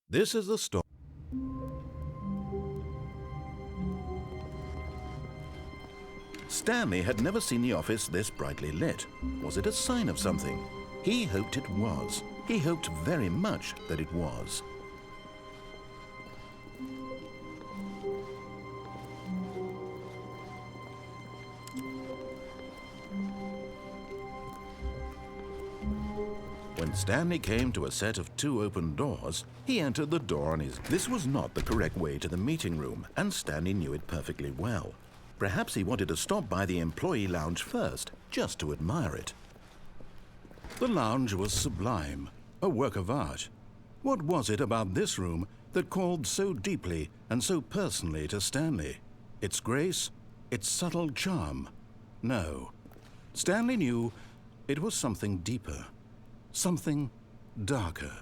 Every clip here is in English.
This is the story. Stanley had never seen the office this brightly lit. Was it a sign of something? He hoped it was. He hoped very much that it was. When Stanley came to a set of 2 open doors, he entered the door on his... This was not the correct way to the meeting room, and Stanley knew it perfectly well. Perhaps he wanted to stop by the employee lounge first, just to admire it. The lounge was sublime, a work of art. What was it about this room that called so deeply and so personally to Stanley? Its grace? Its subtle charm? No. Stanley knew it was something deeper. Something darker.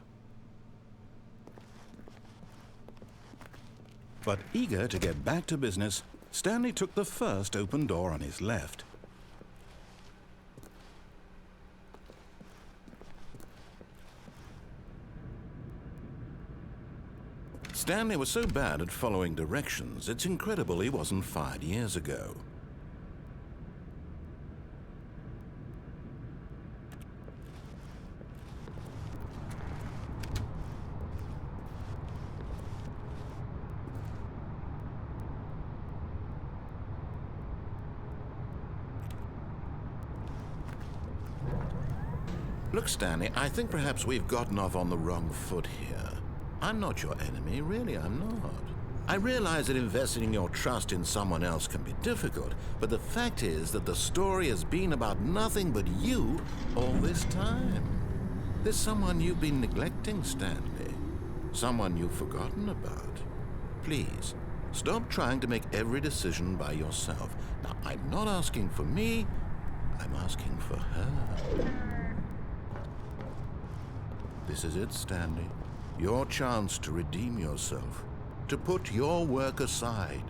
But eager to get back to business, Stanley took the first open door on his left. Stanley was so bad at following directions, it's incredible he wasn't fired years ago. Look, Stanley, I think perhaps we've gotten off on the wrong foot here. I'm not your enemy, really, I'm not. I realize that investing your trust in someone else can be difficult, but the fact is that the story has been about nothing but you all this time. There's someone you've been neglecting, Stanley. Someone you've forgotten about. Please, stop trying to make every decision by yourself. Now, I'm not asking for me, I'm asking for her. This is it, Stanley. Your chance to redeem yourself, to put your work aside,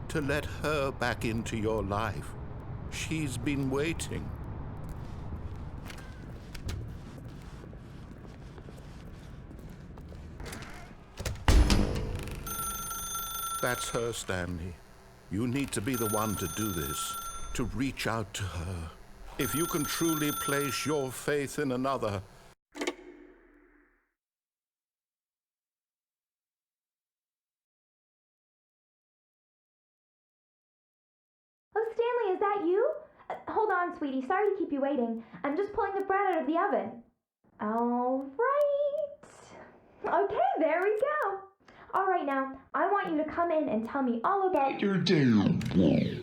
to let her back into your life. She's been waiting. That's her, Stanley. You need to be the one to do this, to reach out to her. If you can truly place your faith in another, Oh, Stanley, is that you? Hold on, sweetie. Sorry to keep you waiting. I'm just pulling the bread out of the oven. All right. Okay, there we go. All right, now, I want you to come in and tell me all about your day.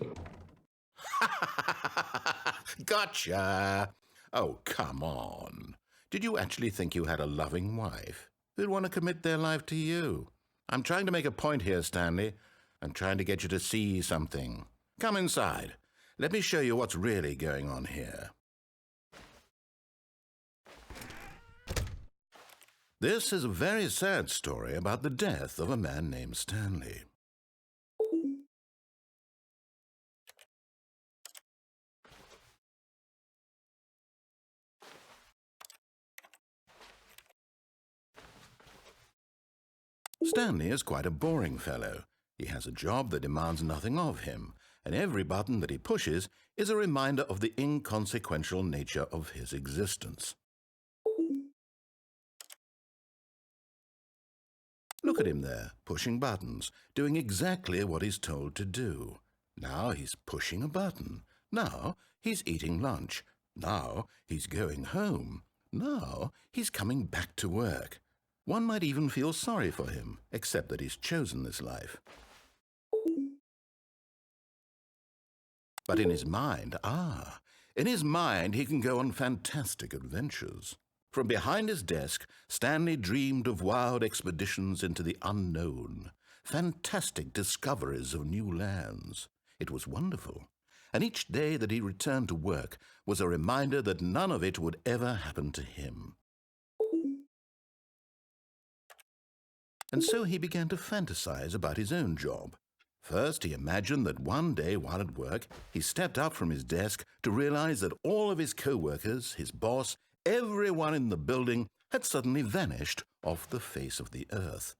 Gotcha. Oh, come on. Did you actually think you had a loving wife who'd want to commit their life to you? I'm trying to make a point here, Stanley. I'm trying to get you to see something. Come inside. Let me show you what's really going on here. This is a very sad story about the death of a man named Stanley. Stanley is quite a boring fellow. He has a job that demands nothing of him, and every button that he pushes is a reminder of the inconsequential nature of his existence. Look at him there, pushing buttons, doing exactly what he's told to do. Now he's pushing a button. Now he's eating lunch. Now he's going home. Now he's coming back to work. One might even feel sorry for him, except that he's chosen this life. But in his mind, he can go on fantastic adventures. From behind his desk, Stanley dreamed of wild expeditions into the unknown, fantastic discoveries of new lands. It was wonderful, and each day that he returned to work was a reminder that none of it would ever happen to him. And so he began to fantasize about his own job. First, he imagined that one day while at work, he stepped up from his desk to realize that all of his co-workers, his boss, everyone in the building had suddenly vanished off the face of the earth.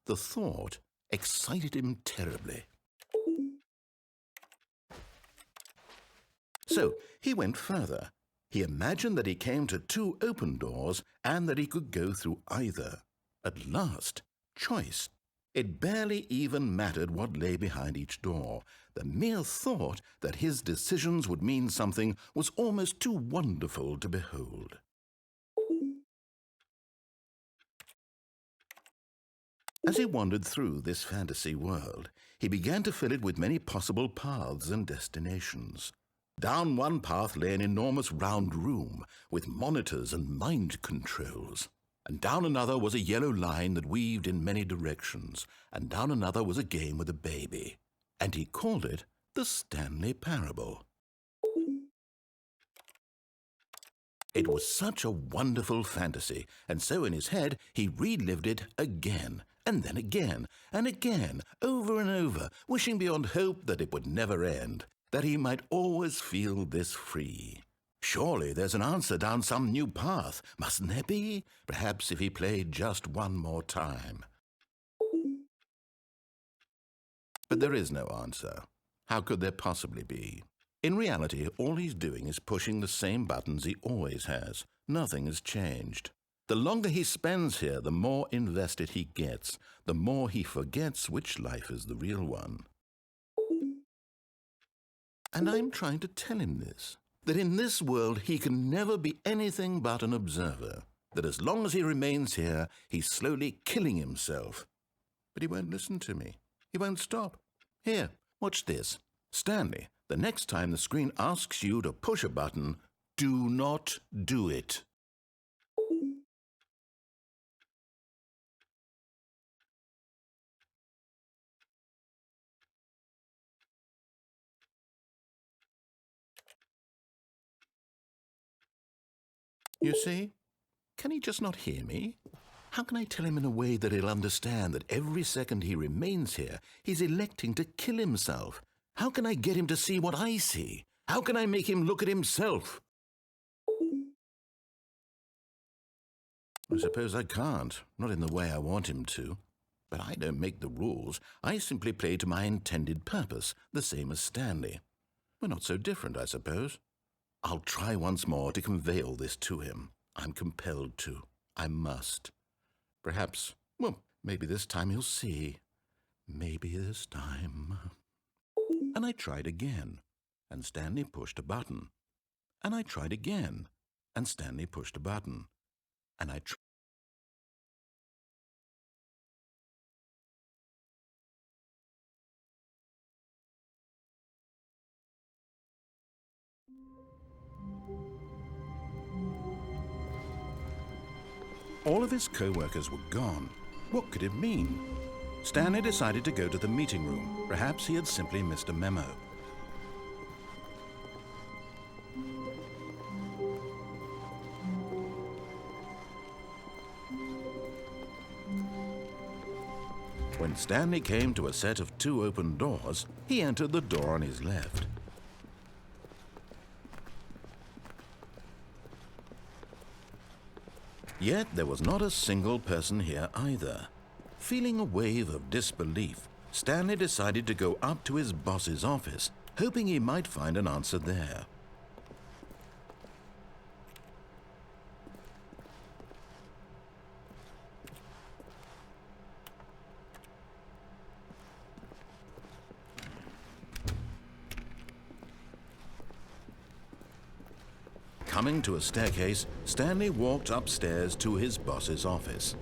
The thought excited him terribly. So he went further. He imagined that he came to 2 open doors and that he could go through either. At last, choice. It barely even mattered what lay behind each door. The mere thought that his decisions would mean something was almost too wonderful to behold. As he wandered through this fantasy world, he began to fill it with many possible paths and destinations. Down one path lay an enormous round room with monitors and mind controls. And down another was a yellow line that weaved in many directions. And down another was a game with a baby. And he called it the Stanley Parable. It was such a wonderful fantasy, and so in his head he relived it again, and then again, and again, over and over, wishing beyond hope that it would never end, that he might always feel this free. Surely there's an answer down some new path, mustn't there be? Perhaps if he played just one more time. But there is no answer. How could there possibly be? In reality, all he's doing is pushing the same buttons he always has. Nothing has changed. The longer he spends here, the more invested he gets, the more he forgets which life is the real one. And I'm trying to tell him this, that in this world he can never be anything but an observer, that as long as he remains here, he's slowly killing himself. But he won't listen to me. He won't stop. Here, watch this. Stanley, the next time the screen asks you to push a button, do not do it. You see? Can he just not hear me? How can I tell him in a way that he'll understand that every second he remains here, he's electing to kill himself? How can I get him to see what I see? How can I make him look at himself? I suppose I can't, not in the way I want him to. But I don't make the rules. I simply play to my intended purpose, the same as Stanley. We're not so different, I suppose. I'll try once more to convey all this to him. I'm compelled to. I must. Perhaps, well, maybe this time he'll see. Maybe this time. And I tried again, and Stanley pushed a button. And I tried again, and Stanley pushed a button. And I tried. All of his co-workers were gone. What could it mean? Stanley decided to go to the meeting room. Perhaps he had simply missed a memo. When Stanley came to a set of 2 open doors, he entered the door on his left. Yet there was not a single person here either. Feeling a wave of disbelief, Stanley decided to go up to his boss's office, hoping he might find an answer there. Coming to a staircase, Stanley walked upstairs to his boss's office.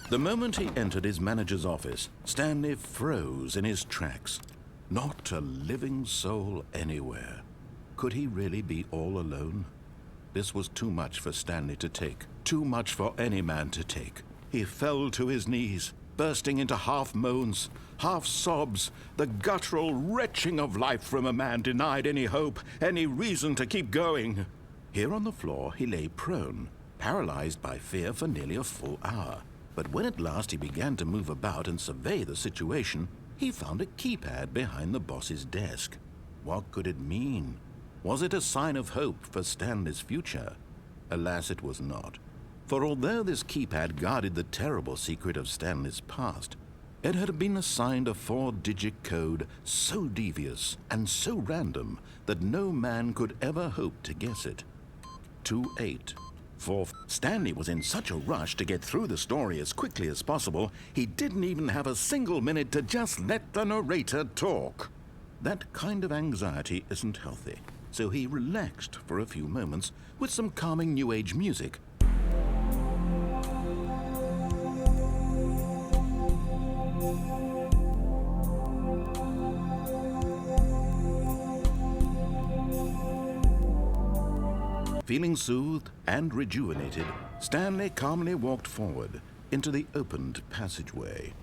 The moment he entered his manager's office, Stanley froze in his tracks. Not a living soul anywhere. Could he really be all alone? This was too much for Stanley to take, too much for any man to take. He fell to his knees, bursting into half moans, half sobs, the guttural retching of life from a man denied any hope, any reason to keep going. Here on the floor he lay prone, paralyzed by fear for nearly a full hour. But when at last he began to move about and survey the situation, he found a keypad behind the boss's desk. What could it mean? Was it a sign of hope for Stanley's future? Alas, it was not. For although this keypad guarded the terrible secret of Stanley's past, it had been assigned a 4-digit code so devious and so random that no man could ever hope to guess it. 28. For Stanley was in such a rush to get through the story as quickly as possible, he didn't even have a single minute to just let the narrator talk. That kind of anxiety isn't healthy, so he relaxed for a few moments with some calming New Age music. Feeling soothed and rejuvenated, Stanley calmly walked forward into the opened passageway.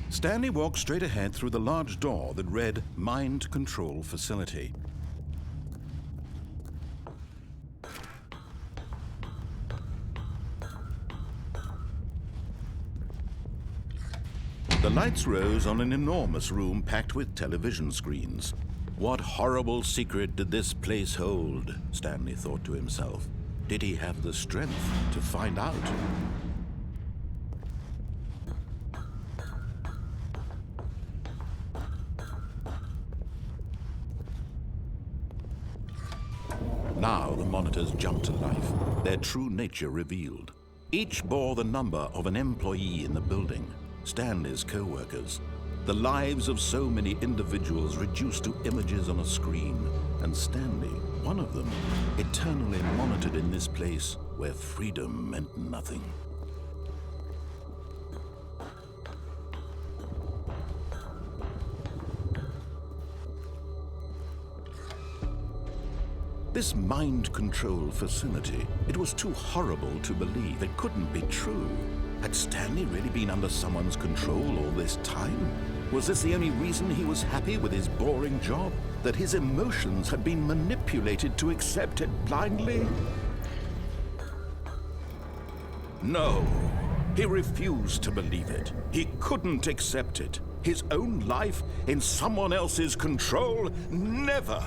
Stanley walked straight ahead through the large door that read Mind Control Facility. The lights rose on an enormous room packed with television screens. What horrible secret did this place hold? Stanley thought to himself. Did he have the strength to find out? Now the monitors jumped to life, their true nature revealed. Each bore the number of an employee in the building, Stanley's co-workers. The lives of so many individuals reduced to images on a screen, and Stanley, one of them, eternally monitored in this place where freedom meant nothing. This mind control facility, it was too horrible to believe. It couldn't be true. Had Stanley really been under someone's control all this time? Was this the only reason he was happy with his boring job? That his emotions had been manipulated to accept it blindly? No, he refused to believe it. He couldn't accept it. His own life in someone else's control? Never!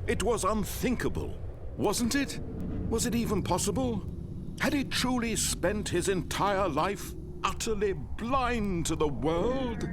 It was unthinkable, wasn't it? Was it even possible? Had he truly spent his entire life utterly blind to the world?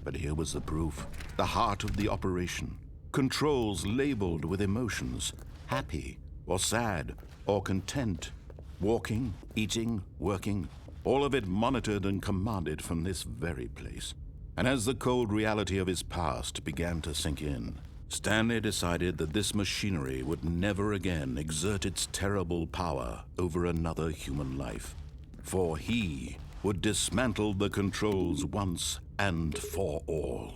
But here was the proof, the heart of the operation. Controls labeled with emotions, happy or sad or content. Walking, eating, working, all of it monitored and commanded from this very place. And as the cold reality of his past began to sink in, Stanley decided that this machinery would never again exert its terrible power over another human life. For he would dismantle the controls once and for all.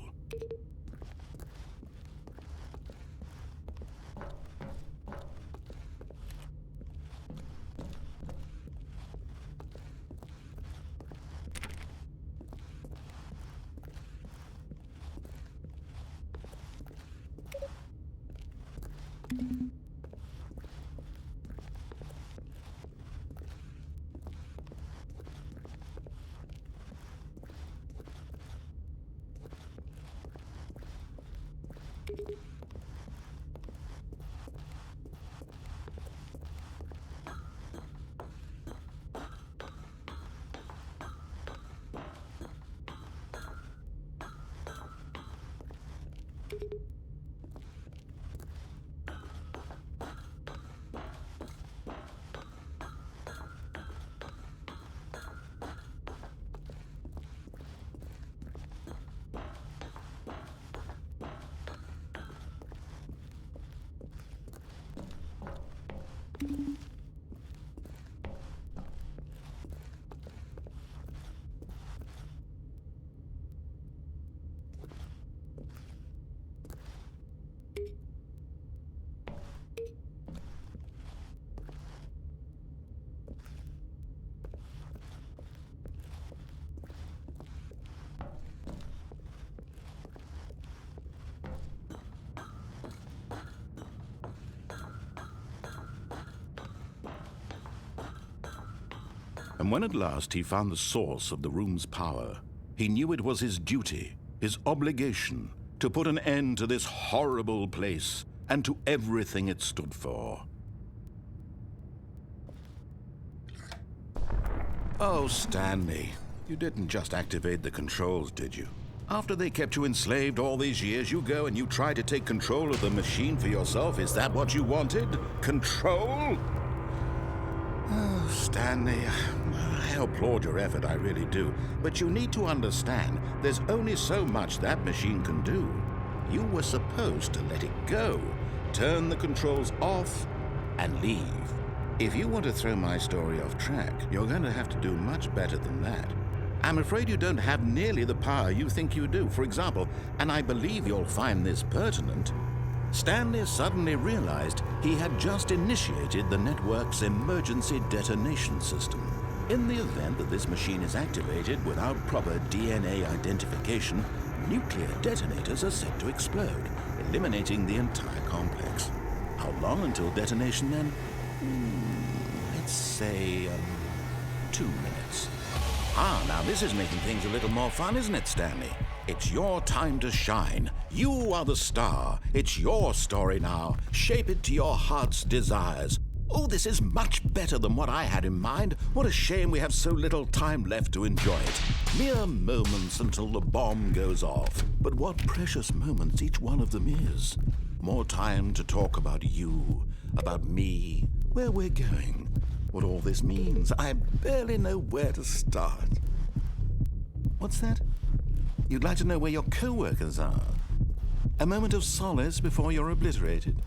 And when at last he found the source of the room's power, he knew it was his duty, his obligation, to put an end to this horrible place and to everything it stood for. Oh, Stanley, you didn't just activate the controls, did you? After they kept you enslaved all these years, you go and you try to take control of the machine for yourself. Is that what you wanted? Control? Oh, Stanley, I applaud your effort, I really do. But you need to understand, there's only so much that machine can do. You were supposed to let it go, turn the controls off, and leave. If you want to throw my story off track, you're going to have to do much better than that. I'm afraid you don't have nearly the power you think you do. For example, and I believe you'll find this pertinent, Stanley suddenly realized he had just initiated the network's emergency detonation system. In the event that this machine is activated without proper DNA identification, nuclear detonators are set to explode, eliminating the entire complex. How long until detonation then? Let's say 2 minutes. Now this is making things a little more fun, isn't it, Stanley? It's your time to shine. You are the star. It's your story now. Shape it to your heart's desires. Oh, this is much better than what I had in mind. What a shame we have so little time left to enjoy it. Mere moments until the bomb goes off. But what precious moments each one of them is. More time to talk about you, about me, where we're going, what all this means. I barely know where to start. What's that? You'd like to know where your co-workers are? A moment of solace before you're obliterated?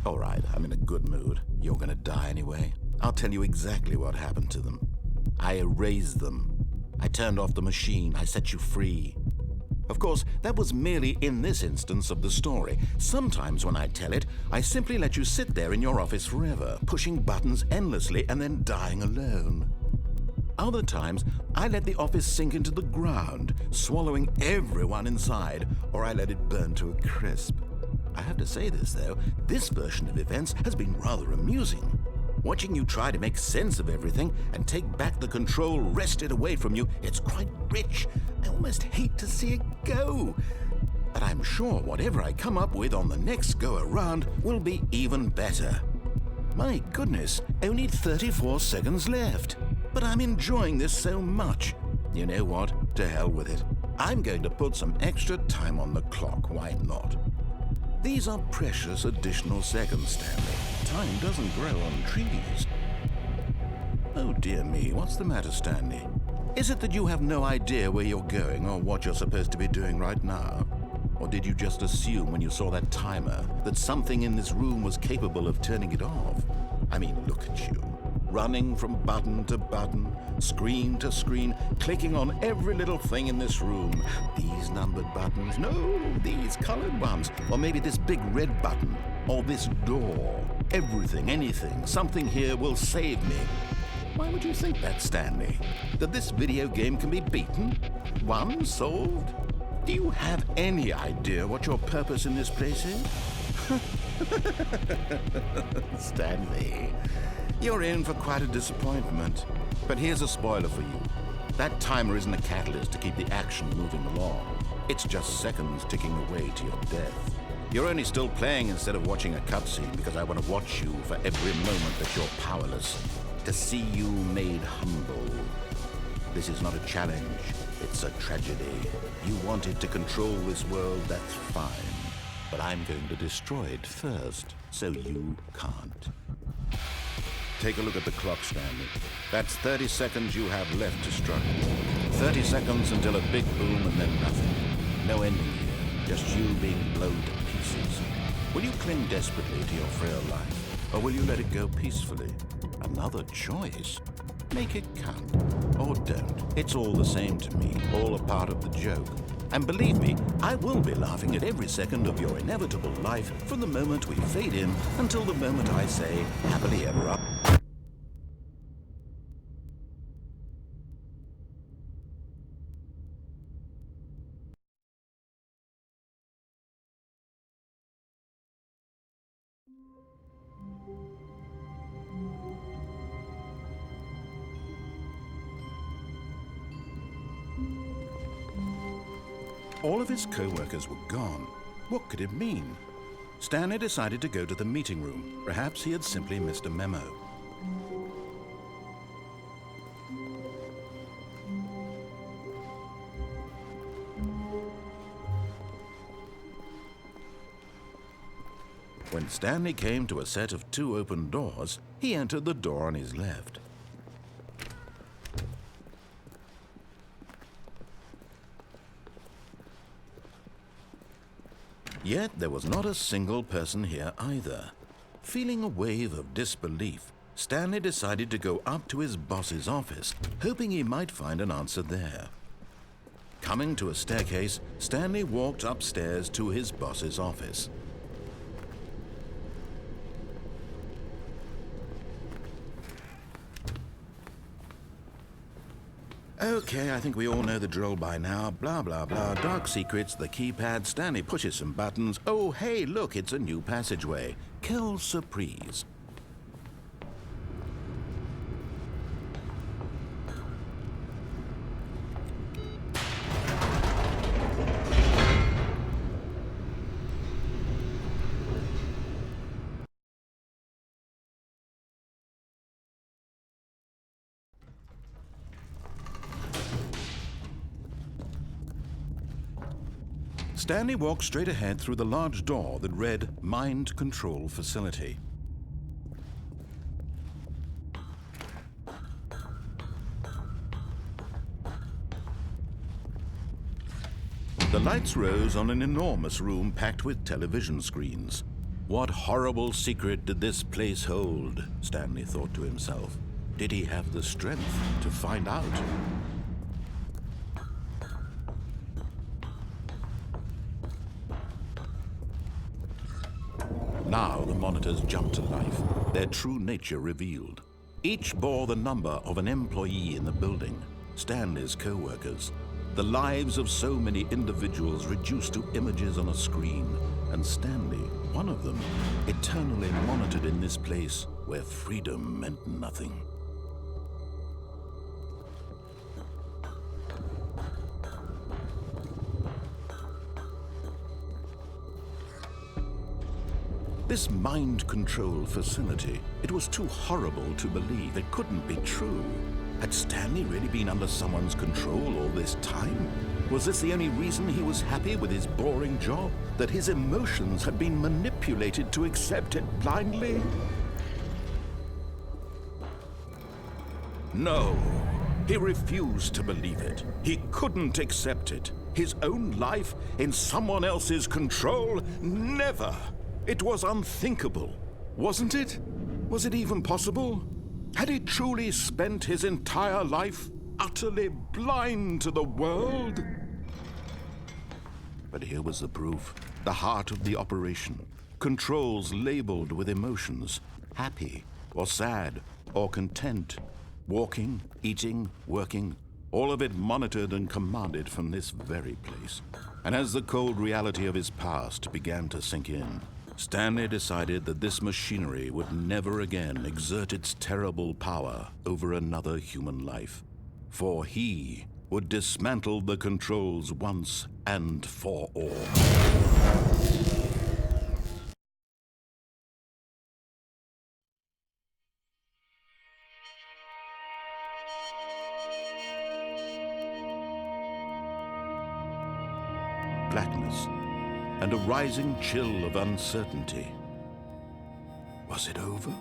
All right, I'm in a good mood. You're gonna die anyway. I'll tell you exactly what happened to them. I erased them. I turned off the machine. I set you free. Of course, that was merely in this instance of the story. Sometimes when I tell it, I simply let you sit there in your office forever, pushing buttons endlessly and then dying alone. Other times, I let the office sink into the ground, swallowing everyone inside, or I let it burn to a crisp. I have to say this, though, this version of events has been rather amusing. Watching you try to make sense of everything and take back the control wrested away from you, it's quite rich. I almost hate to see it go. But I'm sure whatever I come up with on the next go-around will be even better. My goodness, only 34 seconds left. But I'm enjoying this so much. You know what? To hell with it. I'm going to put some extra time on the clock. Why not? These are precious additional seconds, Stanley. Time doesn't grow on trees. Oh dear me, what's the matter, Stanley? Is it that you have no idea where you're going or what you're supposed to be doing right now? Or did you just assume when you saw that timer that something in this room was capable of turning it off? I mean, look at you. Running from button to button, screen to screen, clicking on every little thing in this room. These numbered buttons, no, these colored ones, or maybe this big red button, or this door. Everything, anything, something here will save me. Why would you think that, Stanley? That this video game can be beaten? Won? Solved? Do you have any idea what your purpose in this place is? Stanley, you're in for quite a disappointment. But here's a spoiler for you. That timer isn't a catalyst to keep the action moving along. It's just seconds ticking away to your death. You're only still playing instead of watching a cutscene because I want to watch you for every moment that you're powerless. To see you made humble. This is not a challenge, it's a tragedy. You wanted to control this world, that's fine. But I'm going to destroy it first, so you can't. Take a look at the clock, Stanley. That's 30 seconds you have left to struggle. 30 seconds until a big boom and then nothing. No ending here, just you being blown to pieces. Will you cling desperately to your frail life, or will you let it go peacefully? Another choice. Make it count, or don't. It's all the same to me, all a part of the joke. And believe me, I will be laughing at every second of your inevitable life from the moment we fade in until the moment I say, happily ever after. All of his co-workers were gone. What could it mean? Stanley decided to go to the meeting room. Perhaps he had simply missed a memo. When Stanley came to a set of 2 open doors, he entered the door on his left. Yet there was not a single person here either. Feeling a wave of disbelief, Stanley decided to go up to his boss's office, hoping he might find an answer there. Coming to a staircase, Stanley walked upstairs to his boss's office. Okay, I think we all know the drill by now. Blah, blah, blah. Dark secrets, the keypad. Stanley pushes some buttons. Oh, hey, look, it's a new passageway. Quelle surprise. Stanley walked straight ahead through the large door that read Mind Control Facility. The lights rose on an enormous room packed with television screens. What horrible secret did this place hold? Stanley thought to himself. Did he have the strength to find out? Now the monitors jumped to life, their true nature revealed. Each bore the number of an employee in the building, Stanley's co-workers. The lives of so many individuals reduced to images on a screen, and Stanley, one of them, eternally monitored in this place where freedom meant nothing. This mind control facility, it was too horrible to believe. It couldn't be true. Had Stanley really been under someone's control all this time? Was this the only reason he was happy with his boring job? That his emotions had been manipulated to accept it blindly? No, he refused to believe it. He couldn't accept it. His own life in someone else's control? Never! It was unthinkable, wasn't it? Was it even possible? Had he truly spent his entire life utterly blind to the world? But here was the proof, the heart of the operation. Controls labeled with emotions, happy or sad or content. Walking, eating, working, all of it monitored and commanded from this very place. And as the cold reality of his past began to sink in, Stanley decided that this machinery would never again exert its terrible power over another human life, for he would dismantle the controls once and for all. blackness and a rising chill of uncertainty. Was it over?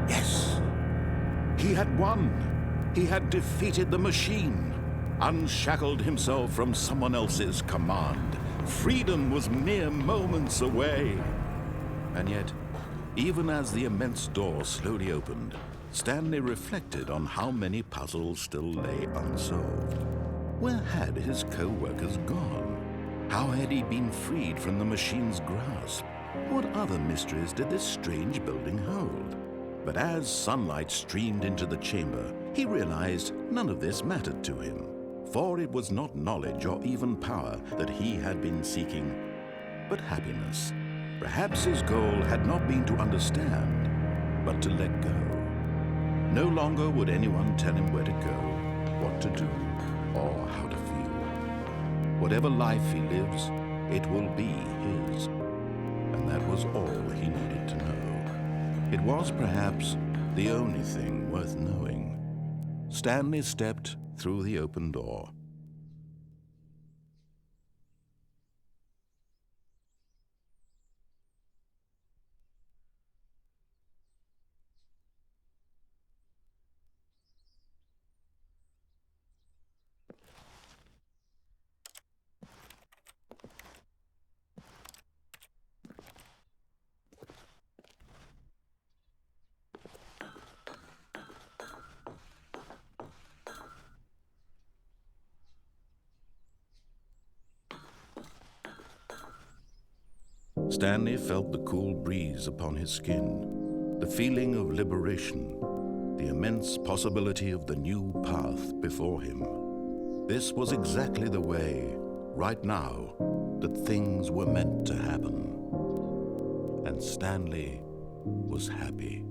Yes! He had won! He had defeated the machine, unshackled himself from someone else's command. Freedom was mere moments away. And yet, even as the immense door slowly opened, Stanley reflected on how many puzzles still lay unsolved. Where had his co-workers gone? How had he been freed from the machine's grasp? What other mysteries did this strange building hold? But as sunlight streamed into the chamber, he realized none of this mattered to him, for it was not knowledge or even power that he had been seeking, but happiness. Perhaps his goal had not been to understand, but to let go. No longer would anyone tell him where to go, what to do, or how to feel. Whatever life he lives, it will be his. And that was all he needed to know. It was perhaps the only thing worth knowing. Stanley stepped through the open door. Stanley felt the cool breeze upon his skin, the feeling of liberation, the immense possibility of the new path before him. This was exactly the way, right now, that things were meant to happen. And Stanley was happy.